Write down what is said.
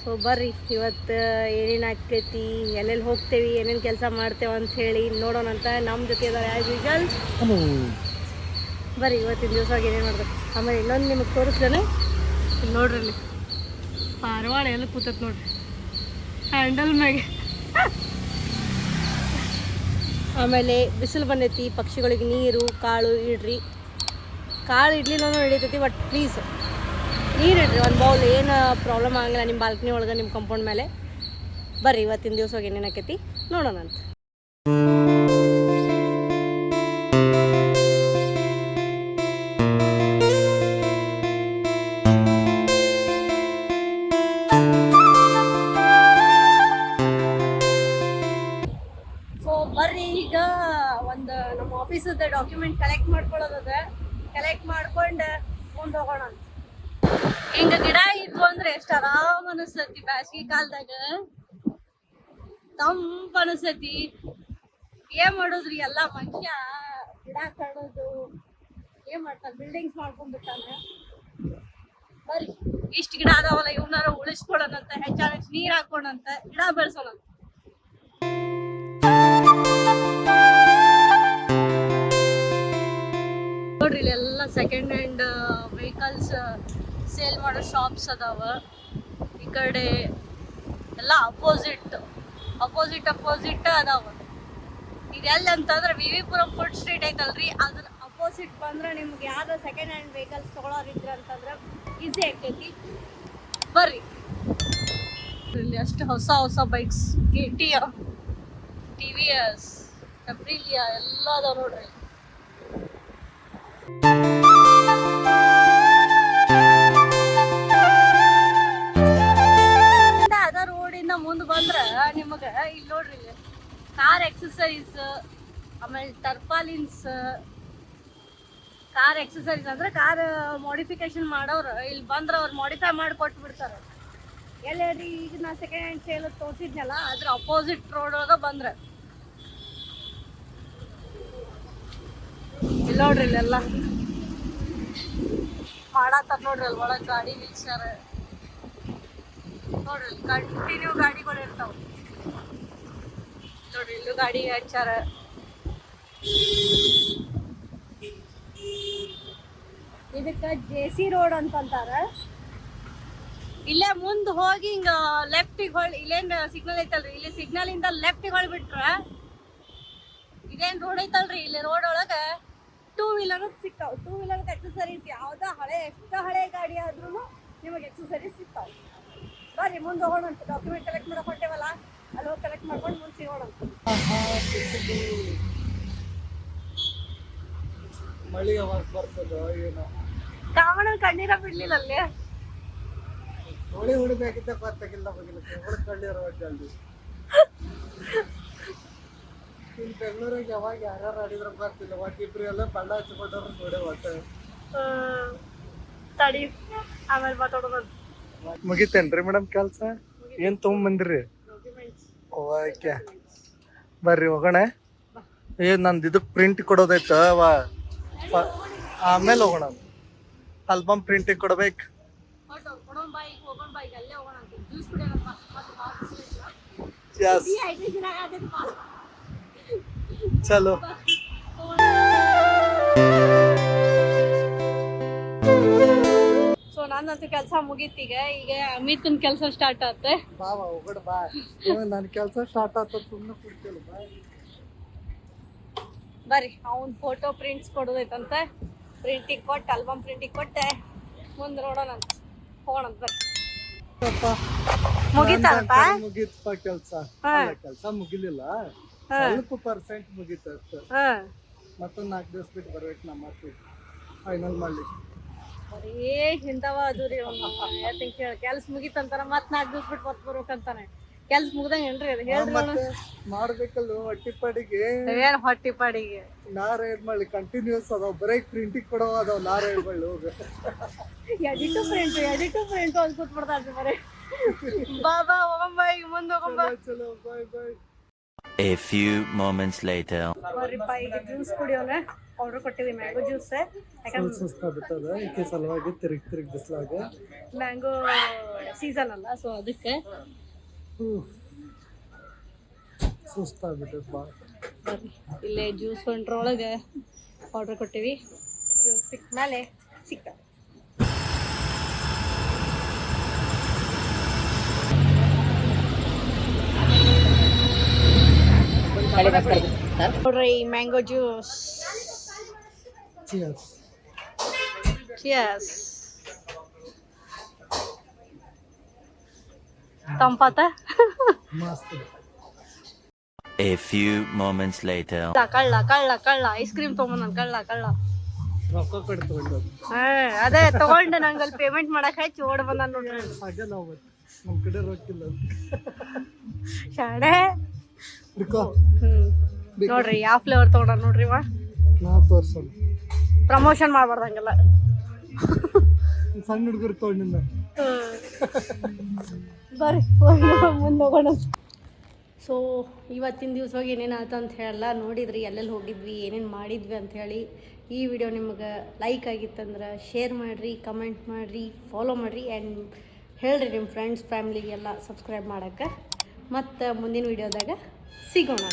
So ಬರ್ರಿ ಇವತ್ತು ಏನೇನು ಆಕೈತಿ ಎಲ್ಲೆಲ್ಲಿ ಹೋಗ್ತೇವಿ ಏನೇನು ಕೆಲಸ ಮಾಡ್ತೇವೆ ಅಂತ ಹೇಳಿ ನೋಡೋಣ ಅಂತ. ನಮ್ಮ ಜೊತೆ ಇದ್ದಾರೆ ಆ್ಯಸ್ ಯೂಶಲ್. ಬರ್ರಿ ಇವತ್ತಿನ ದಿವಸ ಏನೇನು ಮಾಡ್ಬೇಕು. ಆಮೇಲೆ ಇನ್ನೊಂದು ನಿಮಗೆ ತೋರಿಸ್ದೇನೆ, ಇಲ್ಲಿ ನೋಡ್ರಿ ಇಲ್ಲಿ ಪಾರವಾಳ ಎಲ್ಲ ಕೂತತ್ ನೋಡ್ರಿ ಹ್ಯಾಂಡಲ್ ಮ್ಯಾಗೆ. ಆಮೇಲೆ ಬಿಸಿಲು ಬಂದೈತಿ, ಪಕ್ಷಿಗಳಿಗೆ ನೀರು ಕಾಳು ಇಡ್ರಿ. ಕಾಳು ಇಡ್ಲಿಲ್ಲ ನಡೀತೈತಿ, ಬಟ್ ಪ್ಲೀಸ್ ನೀರು ಇಡ್ರಿ ಒಂದು ಬೌಲ್. ಏನು ಪ್ರಾಬ್ಲಮ್ ಆಗಂಗಿಲ್ಲ ನಿಮ್ಮ ಬಾಲ್ಕನಿ ಒಳಗೆ, ನಿಮ್ಮ ಕಂಪೌಂಡ್ ಮೇಲೆ. ಬರ್ರಿ ಇವತ್ತಿನ ದಿವಸ ಏನೇನು ಆಕೈತಿ ನೋಡೋಣ ಅಂತ. ಬರ್ರಿ ಈಗ ಒಂದು ನಮ್ಮ ಆಫೀಸದ ಡಾಕ್ಯುಮೆಂಟ್ ಕಲೆಕ್ಟ್ ಮಾಡ್ಕೊಳ್ಳೋದದ. ಕಲೆಕ್ಟ್ ಮಾಡ್ಕೊಂಡು ಮುಂದೆ ಹೋಗೋಣ ಅಂತ. ಹಿಂಗ ಗಿಡ ಇದ್ವು ಅಂದ್ರೆ ಎಷ್ಟು ಆರಾಮ್ ಅನಿಸ್ತತಿ. ಬ್ಯಾಸಿಗೆ ಕಾಲದಾಗ ತಂಪ ಅನಿಸ್ತತಿ. ಏನ್ ಮಾಡೋದ್ರಿ, ಎಲ್ಲ ಮನುಷ್ಯ ಗಿಡ ಕಡೋದು ಏನ್ ಮಾಡ್ತಾನೆ, ಬಿಲ್ಡಿಂಗ್ಸ್ ಮಾಡ್ಕೊಂಡ್ಬಿಟ್ಟಾನೆ. ಬರ್ರಿ ಇಷ್ಟು ಗಿಡ ಅದಾವಲ್ಲ ಇವನಾರ ಉಳಿಸ್ಕೊಳ್ಳೋಣಂತ, ಹೆಚ್ಚಾಗಿ ನೀರ್ ಹಾಕೋಣಂತ, ಗಿಡ ಬೆಳೆಸೋಣ. ನೋಡ್ರಿ ಇಲ್ಲೆಲ್ಲ ಸೆಕೆಂಡ್ ಹ್ಯಾಂಡ್ ವೆಹಿಕಲ್ಸ್ ಸೇಲ್ ಮಾಡೋ ಶಾಪ್ಸ್ ಅದಾವ. ಈ ಕಡೆ ಎಲ್ಲ ಅಪೋಸಿಟ್ ಅದಾವ. ಇದೆಲ್ಲ ಅಂತಂದ್ರೆ ವಿವಿಪುರಂ ಫುಡ್ ಸ್ಟ್ರೀಟ್ ಐತಲ್ರಿ, ಅದ್ರ ಅಪೋಸಿಟ್ ಬಂದ್ರೆ ನಿಮ್ಗೆ ಯಾವ್ದು ಸೆಕೆಂಡ್ ಹ್ಯಾಂಡ್ ವೆಹಿಕಲ್ಸ್ ತೊಗೊಳೋರಿದ್ರ ಅಂತಂದ್ರೆ ಈಸಿ ಆಗ್ತೈತಿ. ಬರ್ರಿ ಇಲ್ಲಿ ಅಷ್ಟು ಹೊಸ ಬೈಕ್ಸ್, KTM, TVS, Aprilia ಎಲ್ಲ ಅದಾವ ನೋಡ್ರಿ. ಅದ ರೋಡಿಂದ ಮುಂದೆ ಬಂದ್ರೆ ನಿಮಗೆ ಇಲ್ಲಿ ನೋಡ್ರಿ, ಇಲ್ಲಿ ಕಾರ್ ಎಕ್ಸಸರೀಸ್, ಆಮೇಲೆ ಟರ್ಪಾಲಿನ್ಸ್. ಕಾರ್ ಎಕ್ಸಸರೀಸ್ ಅಂದ್ರೆ ಕಾರ್ ಮಾಡಿಫಿಕೇಶನ್ ಮಾಡೋರು ಇಲ್ಲಿ ಬಂದ್ರೆ ಅವ್ರು ಮಾಡಿಫೈ ಮಾಡಿ ಕೊಟ್ಟು ಬಿಡ್ತಾರೆ. ಎಲ್ಲಿ ಹೇಳ್ರಿ, ಈಗ ನಾ ಸೆಕೆಂಡ್ ಹ್ಯಾಂಡ್ ಸೇಲ್ ತೋರಿಸಿದ್ನಲ್ಲ ಅದ್ರ ಅಪೋಸಿಟ್ ರೋಡ್ ಒಳಗೆ ಬಂದ್ರೆ ಇಲ್ಲಿ ನೋಡ್ರಿ, ಇಲ್ಲೆಲ್ಲ ಮಾಡತ್ತಾರ ನೋಡ್ರಿ. ಅಲ್ಲಿ ಒಳಗೆ ಗಾಡಿ ನಿಲ್ಸ್ಯಾರ ನೋಡ್ರಿ, ಕಂಟಿನ್ಯೂ ಗಾಡಿಗಳು ಇರ್ತಾವ ನೋಡ್ರಿ. ಇಲ್ಲೂ ಗಾಡಿ ಹಚ್ಚಾರ. ಇದಕ್ಕ JC ರೋಡ್ ಅಂತಂತಾರ. ಇಲ್ಲೇ ಮುಂದೆ ಹೋಗಿ ಹಿಂಗ ಲೆಫ್ಟಿಗೆ ಹೊಳ್, ಇಲ್ಲೇನ್ ಸಿಗ್ನಲ್ ಐತಲ್ರಿ, ಇಲ್ಲಿ ಸಿಗ್ನಲ್ ಇಂದ ಲೆಫ್ಟಿಗೆ ಹೊಳ್ಬಿಟ್ರ ಇದೇನ್ ರೋಡ್ ಐತಲ್ರಿ, ಇಲ್ಲಿ ರೋಡ್ ಒಳಗ ಟೂ ವೀಲರ್ ಸಿಗ್ತಾವ. ಟೂ ವೀಲರ್ ಎಕ್ಸಸರೀಸ್ ಯಾವ್ದ ಎಷ್ಟು ಹಳೆ ಗಾಡಿ ಆದ್ರೂ ನಿಮಗೆ ಎಕ್ಸಸರೀಸ್ ಸಿಗ್ತಾವ. ಬರ್ರಿ ಮುಂದೆ ಹೋಗೋಣ ಅಂತ. ಡಾಕ್ಯುಮೆಂಟ್ ಕಲೆಕ್ಟ್ ಮಾಡಕ್ ಹೊಂಟೇವಲ್ಲ, ಅಲ್ಲಿ ಹೋಗಿ ಕಲೆಕ್ಟ್ ಮಾಡ್ಕೊಂಡು ಮುಂದೆ ಸಿಗೋಣ ಅಂತ. ಮಳಿ ಯಾವಾಗ ಬರ್ತದ ಏನೋ, ಕಾಮಣ ಕಣ್ಣೀರ ಬಿಡ್ಲಿಲ್ಲ ಅಲ್ಲಿ. ಹೊಡಿಬೇಕಿದ್ದ ಗೊತ್ತಾಗಿಲ್ಲ ಕಣ್ಣೀರ ಜಲ್ದಿ. ಇಲ್ಲಿ ಬೆಂಗಳೂರಿಗೆ ಯಾವಾಗ ಯಾರ್ಯಾರು ಆಡಿದ್ರ ಬರ್ತಿಲ್ಲ, ಒಟ್ಟಿಬ್ರು ಎಲ್ಲ ಬಣ್ಣ ಹಚ್ಕೊಂಡ್ರು ನೋಡೇ ಒಟ್ಟೆ. ತಡಿ ಆಮೇಲೆ ಮಾತಾಡೋದು. ಮುಗಿತೇನ್ರಿ ಮೇಡಮ್ ಕೆಲ್ಸ? ಏನ್ ತಗೊಂಬಂದ್ರಿ? ಓಕೆ ಬರ್ರಿ ಹೋಗೋಣ. ನಂದು ಇದು ಪ್ರಿಂಟ್ ಕೊಡೋದೈತ, ಆಮೇಲೆ ಹೋಗೋಣ. ಆಲ್ಬಮ್ ಪ್ರಿಂಟಿಗೆ ಕೊಡ್ಬೇಕು. ಚಲೋ ಸೊ ನಂದಂತೂ ಕೆಲಸ ಮುಗೀತೀಗ. ಈಗ ಅಮಿತನ್ ಕೆಲಸ ಸ್ಟಾರ್ಟ್ ಆಗುತ್ತೆ. ಬಾ ಹೋಗೋಣ ಬಾ. ನನ್ನ ಕೆಲಸ ಸ್ಟಾರ್ಟ್ ಆತ, ಸುಮ್ಮನೆ ಕೊಡ್ತಿಲ್ಲ ಬಾ. ಬರ್ರಿ ಅವ್ನ ಫೋಟೋ ಪ್ರಿಂಟ್ಸ್ ಕೊಡೋದೈತಂತ. ಪ್ರಿಂಟಿಗೆ ಕೊಟ್ಟು, ಆಲ್ಬಮ್ ಪ್ರಿಂಟಿಗೆ ಕೊಟ್ಟೆ ಮುಂದೆ ನೋಡೋಣ ಅಂತ ಹೋಗೋಣ ಅಂತ. ಬರ್ರಿ ಮುಗೀತಲ್ಪ? ಮುಗೀತಪ್ಪ ಕೆಲಸ. ಕೆಲಸ ಮುಗಿಲಿಲ್ಲ, ಸ್ವಲ್ಪ ಪರ್ಸೆಂಟ್ ಮುಗೀತ ಅಷ್ಟೇ. ಮತ್ತೊಂದು 4 ದಿವಸ ಬಿಟ್ಟು ಬರ್ಬೇಕು ನಮ್ಮ ಮತ್ತೆ ಫೈನಲ್ ಮಾಡ್ಲಿಕ್ಕೆ. ಬರೀ ಹಿಂದವ ಅದು ರೀ. ಕೇಳಿ ಕೆಲ್ಸ ಮುಗೀತಂತಾರ, ಮತ್ತೆ 4 ದಿವಸ ಬಿಟ್ಟು ಮತ್ತೆ ಬರ್ಬೇಕಂತಾನೆ. ಕೆಲ್ಸ ಮುಗ್ದಂಗೇನ್ರಿ ಅದು ಹೇಳ್ರಿ. ಮಾಡ್ಬೇಕಲ್ಲ ಹೊಟ್ಟಿಪಾಡಿಗೆ. ಏನ್ ಹೊಟ್ಟಿಪಾಡಿಗೆ? ನಾರ್ ಏನ್ ಮಾಡ್ಲಿ, ಕಂಟಿನ್ಯೂಸ್ ಅದಾವ, ಬರೀ ಪ್ರಿಂಟಿಗೆ ಕೊಡೋ ಅದಾವ. ನಾರ್ ಹೇಳ್ಬಳ್ಳಿ ಹೋಗ ಎಡಿಟು ಪ್ರಿಂಟ್ ಅಂತ ಕೂತ್ಬಿಡ್ತಾರ್ರಿ ಬರೀ. ಬಾ ಹೋಗಂಬ, ಈಗ ಮುಂದೆ ಹೋಗಂಬ. ಚಲೋ ಬಾಯ್ ಬಾಯ್. A few moments later. ಬರ್ರಿಪ್ಪ ಈಗ ಜ್ಯೂಸ್ ಕುಡಿಯೋಣ. ಆರ್ಡರ್ ಕೊಟ್ಟಿವಿ ಮ್ಯಾಂಗೋ ಜ್ಯೂಸ್. ಯಾಕಂದ್ರೆ ಸುಸ್ತಾಗ್ಬಿಟ್ಟದ ಈಕೆ ಸಲುವಾಗಿ ತಿರುಗಿ ಬಿಸ್ಲಾಗ ಮ್ಯಾಂಗೋ ಸೀಸನ್ ಅಲ್ಲ, ಸೊ ಅದಕ್ಕೆ ಸುಸ್ತಾಗ್ಬಿಟ್ಟದ ಭಾಳ. ಬರ್ರಿ ಇಲ್ಲೇ ಜ್ಯೂಸ್ ಹೊಂಟ್ರೊಳಗೆ ಆರ್ಡರ್ ಕೊಟ್ಟಿವಿ. ಜ್ಯೂಸ್ ಸಿಕ್ಕ ಮೇಲೆ ಸಿಗ್ತವೆ. ನೋಡ್ರಿ ಮ್ಯಾಂಗೋ ಜ್ಯೂಸ್. ಚಿಯರ್ಸ್. ಚಿಯರ್ಸ್. ತಂಪಾತ. ಮಸ್ತ್. A few moments later. ಕಳ್ಳ ಐಸ್ ಕ್ರೀಮ್ ತೊಗೊಂಬಂದ ಕಳ್ಳ ರೊಕ್ಕ ಕೊಟ್ಟು ತಗೊಂಡು ಅದೇ ತಗೊಂಡು ನಂಗೆ ಅಲ್ಲಿ ಪೇಮೆಂಟ್ ಮಾಡಕ್ ಹಚ್ಚಿ ಓಡ್ ಬಂದ ನೋಡ್ರಿ. ಹಾಗೆ ನಾವು ನಮ್ಮ ಕಡೆ ರೊಕ್ಕಿಲ್ಲ ಶಾಣೆ. ಹಿಡ್ಕೋ. ನೋಡ್ರಿ ಯಾವ ಫ್ಲೇವರ್ ತಗೊಂಡ ನೋಡ್ರಿ ಇವ. ನಾ ತೋರ್ಸೋಣ. ಪ್ರಮೋಷನ್ ಮಾಡ್ಬಾರ್ದಂಗೆಲ್ಲ. ಸಣ್ಣ ಹುಡುಗರು ತಗೊಂಡಿದ್ದ. ಬರ್ರಿ ಮುಂದೆ ಹೋಗೋಣ. ಸೊ ಇವತ್ತಿನ ದಿವ್ಸವಾಗಿ ಏನೇನು ಆಯ್ತು ಅಂತ ಹೇಳಲ್ಲ, ನೋಡಿದ್ರಿ ಎಲ್ಲೆಲ್ಲಿ ಹೋಗಿದ್ವಿ ಏನೇನು ಮಾಡಿದ್ವಿ ಅಂಥೇಳಿ. ಈ ವಿಡಿಯೋ ನಿಮ್ಗೆ ಲೈಕ್ ಆಗಿತ್ತಂದ್ರೆ ಶೇರ್ ಮಾಡಿರಿ, ಕಮೆಂಟ್ ಮಾಡಿರಿ, ಫಾಲೋ ಮಾಡಿರಿ ಆ್ಯಂಡ್ ಹೇಳ್ರಿ ನಿಮ್ಮ ಫ್ರೆಂಡ್ಸ್ ಫ್ಯಾಮ್ಲಿಗೆಲ್ಲ ಸಬ್ಸ್ಕ್ರೈಬ್ ಮಾಡೋಕ್ಕೆ. ಮತ್ತು ಮುಂದಿನ ವಿಡಿಯೋದಾಗ ಸಿಗೋಣ.